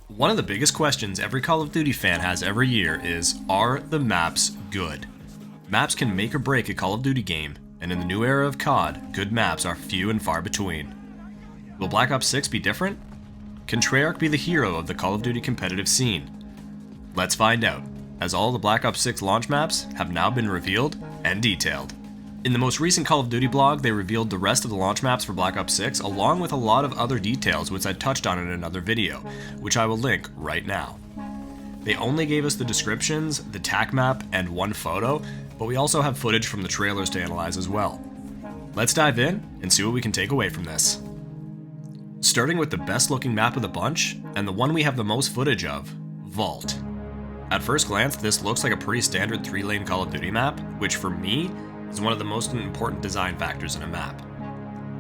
One of the biggest questions every Call of Duty fan has every year is, are the maps good? Maps can make or break a Call of Duty game, and in the new era of COD, good maps are few and far between. Will Black Ops 6 be different? Can Treyarch be the hero of the Call of Duty competitive scene? Let's find out, as all the Black Ops 6 launch maps have now been revealed and detailed. In the most recent Call of Duty blog, they revealed the rest of the launch maps for Black Ops 6, along with a lot of other details which I touched on in another video, which I will link right now. They only gave us the descriptions, the TAC map, and one photo, but we also have footage from the trailers to analyze as well. Let's dive in and see what we can take away from this. Starting with the best looking map of the bunch, and the one we have the most footage of, Vault. At first glance, this looks like a pretty standard 3-lane Call of Duty map, which for me, is one of the most important design factors in a map.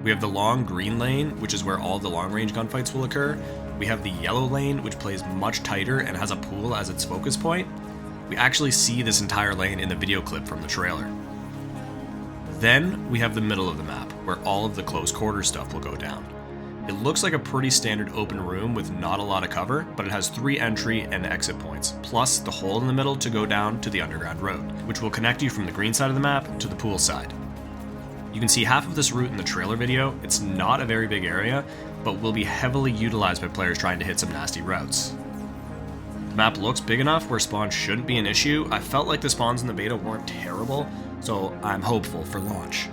We have the long green lane, which is where all the long-range gunfights will occur. We have the yellow lane, which plays much tighter and has a pool as its focus point. We actually see this entire lane in the video clip from the trailer. Then we have the middle of the map, where all of the close quarter stuff will go down. It looks like a pretty standard open room with not a lot of cover, but it has 3 entry and exit points, plus the hole in the middle to go down to the underground road, which will connect you from the green side of the map to the pool side. You can see half of this route in the trailer video. It's not a very big area, but will be heavily utilized by players trying to hit some nasty routes. The map looks big enough where spawns shouldn't be an issue. I felt like the spawns in the beta weren't terrible, so I'm hopeful for launch.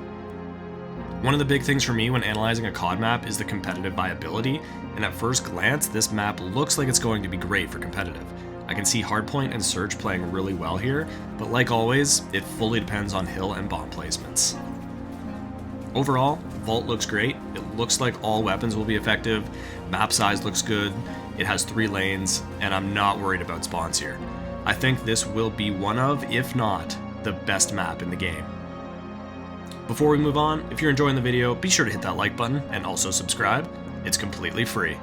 One of the big things for me when analyzing a COD map is the competitive viability, and at first glance, this map looks like it's going to be great for competitive. I can see Hardpoint and Surge playing really well here, but like always, it fully depends on hill and bomb placements. Overall, Vault looks great. It looks like all weapons will be effective, map size looks good, it has 3 lanes, and I'm not worried about spawns here. I think this will be one of, if not, the best map in the game. Before we move on, if you're enjoying the video, be sure to hit that like button and also subscribe. It's completely free.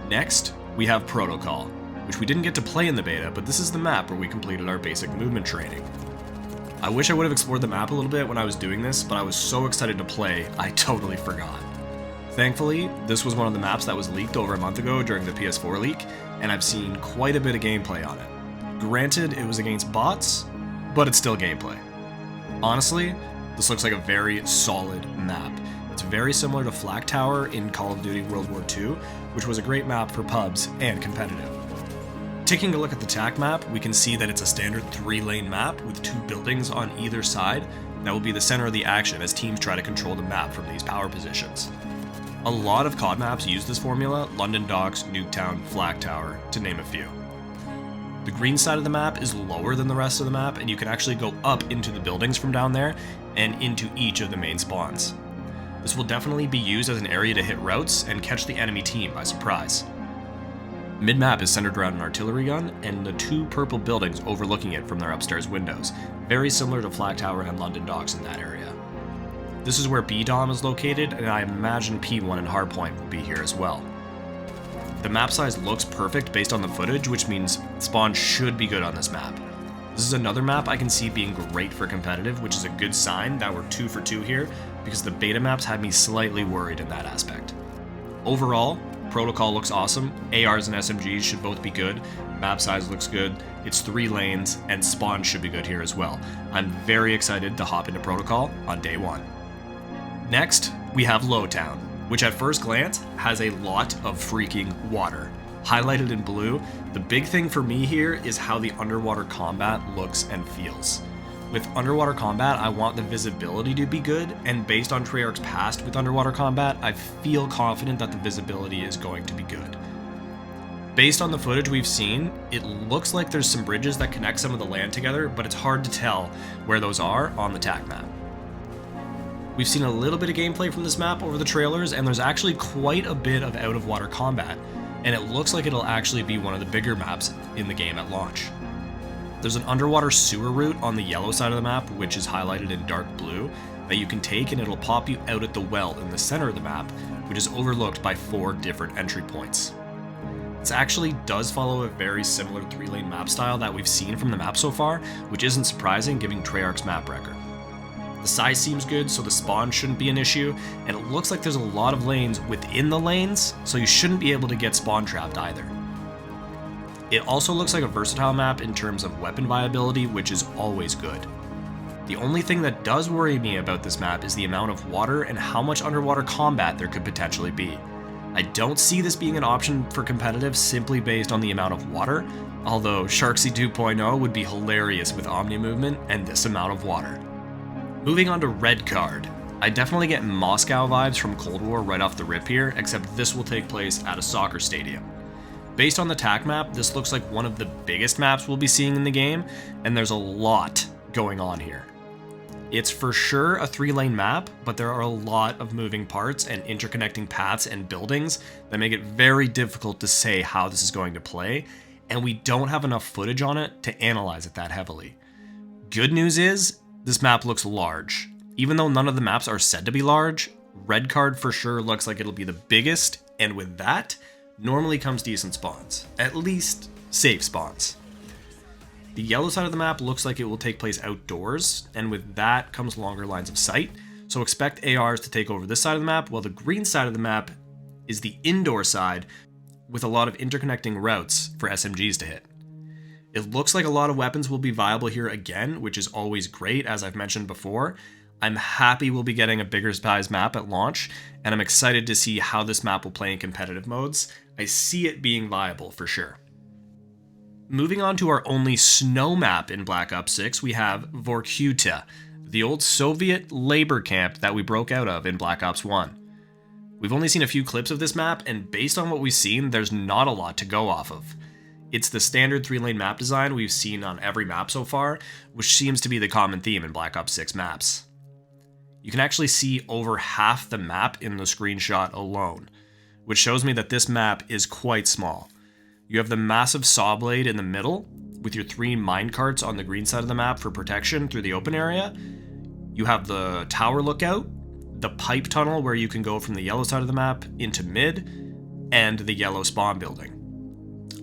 Next, we have Protocol, which we didn't get to play in the beta, but this is the map where we completed our basic movement training. I wish I would have explored the map a little bit when I was doing this, but I was so excited to play, I totally forgot. Thankfully, this was one of the maps that was leaked over a month ago during the PS4 leak, and I've seen quite a bit of gameplay on it. Granted, it was against bots, but it's still gameplay. Honestly, this looks like a very solid map. It's very similar to Flak Tower in Call of Duty World War II, which was a great map for pubs and competitive. Taking a look at the TAC map, we can see that it's a standard 3-lane map with 2 buildings on either side that will be the center of the action as teams try to control the map from these power positions. A lot of COD maps use this formula, London Docks, Nuketown, Flak Tower, to name a few. The green side of the map is lower than the rest of the map, and you can actually go up into the buildings from down there and into each of the main spawns. This will definitely be used as an area to hit routes and catch the enemy team by surprise. Mid-map is centered around an artillery gun and the 2 purple buildings overlooking it from their upstairs windows, very similar to Flak Tower and London Docks in that area. This is where B-Dom is located, and I imagine P1 and Hardpoint will be here as well. The map size looks perfect based on the footage, which means spawn should be good on this map. This is another map I can see being great for competitive, which is a good sign that we're 2 for 2 here, because the beta maps had me slightly worried in that aspect. Overall, Protocol looks awesome, ARs and SMGs should both be good, map size looks good, it's 3 lanes, and spawn should be good here as well. I'm very excited to hop into Protocol on day 1. Next, we have Lowtown, which at first glance has a lot of freaking water. Highlighted in blue, the big thing for me here is how the underwater combat looks and feels. With underwater combat, I want the visibility to be good, and based on Treyarch's past with underwater combat, I feel confident that the visibility is going to be good. Based on the footage we've seen, it looks like there's some bridges that connect some of the land together, but it's hard to tell where those are on the TAC map. We've seen a little bit of gameplay from this map over the trailers, and there's actually quite a bit of out-of-water combat, and it looks like it'll actually be one of the bigger maps in the game at launch. There's an underwater sewer route on the yellow side of the map, which is highlighted in dark blue, that you can take and it'll pop you out at the well in the center of the map, which is overlooked by 4 different entry points. This actually does follow a very similar 3-lane map style that we've seen from the map so far, which isn't surprising given Treyarch's map record. The size seems good, so the spawn shouldn't be an issue, and it looks like there's a lot of lanes within the lanes, so you shouldn't be able to get spawn trapped either. It also looks like a versatile map in terms of weapon viability, which is always good. The only thing that does worry me about this map is the amount of water and how much underwater combat there could potentially be. I don't see this being an option for competitive simply based on the amount of water, although Sharksy 2.0 would be hilarious with Omni movement and this amount of water. Moving on to Redcard. I definitely get Moscow vibes from Cold War right off the rip here, except this will take place at a soccer stadium. Based on the TAC map, this looks like one of the biggest maps we'll be seeing in the game, and there's a lot going on here. It's for sure a 3-lane map, but there are a lot of moving parts and interconnecting paths and buildings that make it very difficult to say how this is going to play, and we don't have enough footage on it to analyze it that heavily. Good news is, this map looks large. Even though none of the maps are said to be large, Redcard for sure looks like it'll be the biggest, and with that, normally comes decent spawns. At least, safe spawns. The yellow side of the map looks like it will take place outdoors, and with that comes longer lines of sight, so expect ARs to take over this side of the map, while the green side of the map is the indoor side, with a lot of interconnecting routes for SMGs to hit. It looks like a lot of weapons will be viable here again, which is always great, as I've mentioned before. I'm happy we'll be getting a bigger size map at launch, and I'm excited to see how this map will play in competitive modes. I see it being viable for sure. Moving on to our only snow map in Black Ops 6, we have Vorkuta, the old Soviet labor camp that we broke out of in Black Ops 1. We've only seen a few clips of this map, and based on what we've seen, there's not a lot to go off of. It's the standard 3-lane map design we've seen on every map so far, which seems to be the common theme in Black Ops 6 maps. You can actually see over half the map in the screenshot alone, which shows me that this map is quite small. You have the massive saw blade in the middle, with your 3 minecarts on the green side of the map for protection through the open area. You have the tower lookout, the pipe tunnel where you can go from the yellow side of the map into mid, and the yellow spawn building.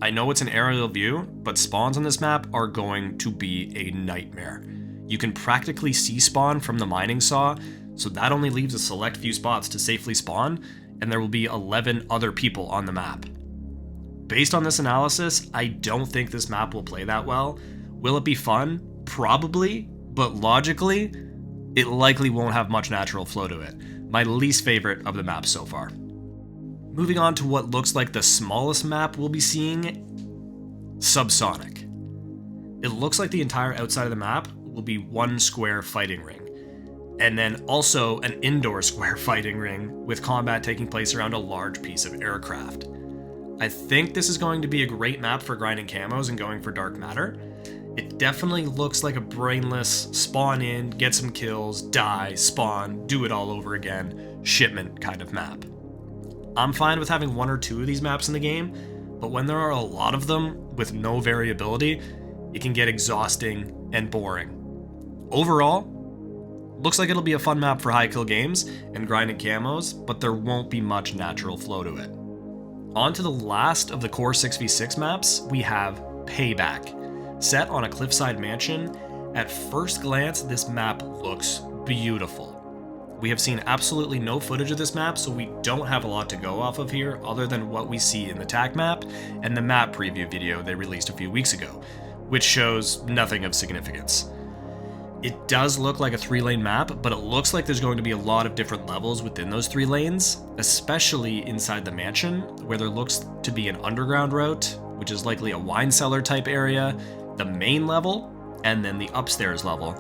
I know it's an aerial view, but spawns on this map are going to be a nightmare. You can practically see spawn from the mining saw, so that only leaves a select few spots to safely spawn, and there will be 11 other people on the map. Based on this analysis, I don't think this map will play that well. Will it be fun? Probably, but logically, it likely won't have much natural flow to it. My least favorite of the maps so far. Moving on to what looks like the smallest map we'll be seeing, Subsonic. It looks like the entire outside of the map will be one square fighting ring, and then also an indoor square fighting ring with combat taking place around a large piece of aircraft. I think this is going to be a great map for grinding camos and going for dark matter. It definitely looks like a brainless, spawn in, get some kills, die, spawn, do it all over again, shipment kind of map. I'm fine with having 1 or 2 of these maps in the game, but when there are a lot of them with no variability, it can get exhausting and boring. Overall, looks like it'll be a fun map for high kill games and grinding camos, but there won't be much natural flow to it. On to the last of the core 6v6 maps, we have Payback. Set on a cliffside mansion, at first glance this map looks beautiful. We have seen absolutely no footage of this map, so we don't have a lot to go off of here other than what we see in the TAC map and the map preview video they released a few weeks ago, which shows nothing of significance. It does look like a 3-lane map, but it looks like there's going to be a lot of different levels within those 3 lanes, especially inside the mansion, where there looks to be an underground route, which is likely a wine cellar type area, the main level, and then the upstairs level,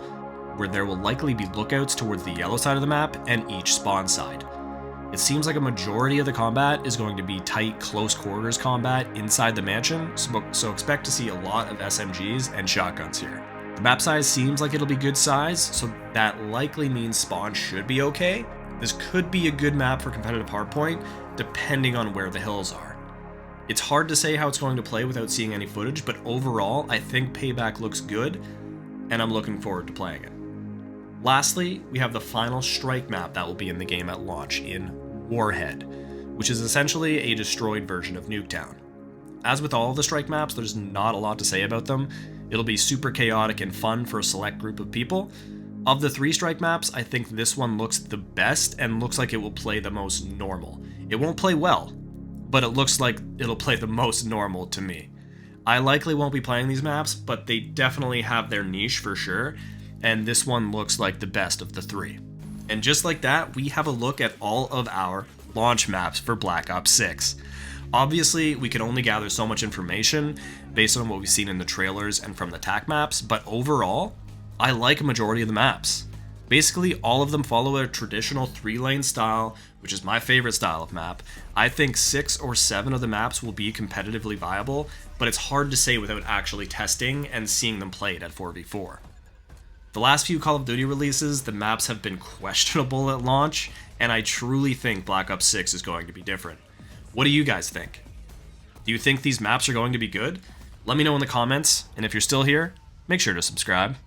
where there will likely be lookouts towards the yellow side of the map and each spawn side. It seems like a majority of the combat is going to be tight, close quarters combat inside the mansion, so expect to see a lot of SMGs and shotguns here. The map size seems like it'll be good size, so that likely means spawn should be okay. This could be a good map for competitive hardpoint, depending on where the hills are. It's hard to say how it's going to play without seeing any footage, but overall, I think Payback looks good, and I'm looking forward to playing it. Lastly, we have the final strike map that will be in the game at launch in Warhead, which is essentially a destroyed version of Nuketown. As with all of the strike maps, there's not a lot to say about them. It'll be super chaotic and fun for a select group of people. Of the 3-strike maps, I think this one looks the best and looks like it will play the most normal. It won't play well, but it looks like it'll play the most normal to me. I likely won't be playing these maps, but they definitely have their niche for sure, and this one looks like the best of the 3. And just like that, we have a look at all of our launch maps for Black Ops 6. Obviously, we can only gather so much information based on what we've seen in the trailers and from the TAC maps, but overall, I like a majority of the maps. Basically, all of them follow a traditional 3-lane style, which is my favorite style of map. I think 6 or 7 of the maps will be competitively viable, but it's hard to say without actually testing and seeing them played at 4v4. The last few Call of Duty releases, the maps have been questionable at launch, and I truly think Black Ops 6 is going to be different. What do you guys think? Do you think these maps are going to be good? Let me know in the comments, and if you're still here, make sure to subscribe.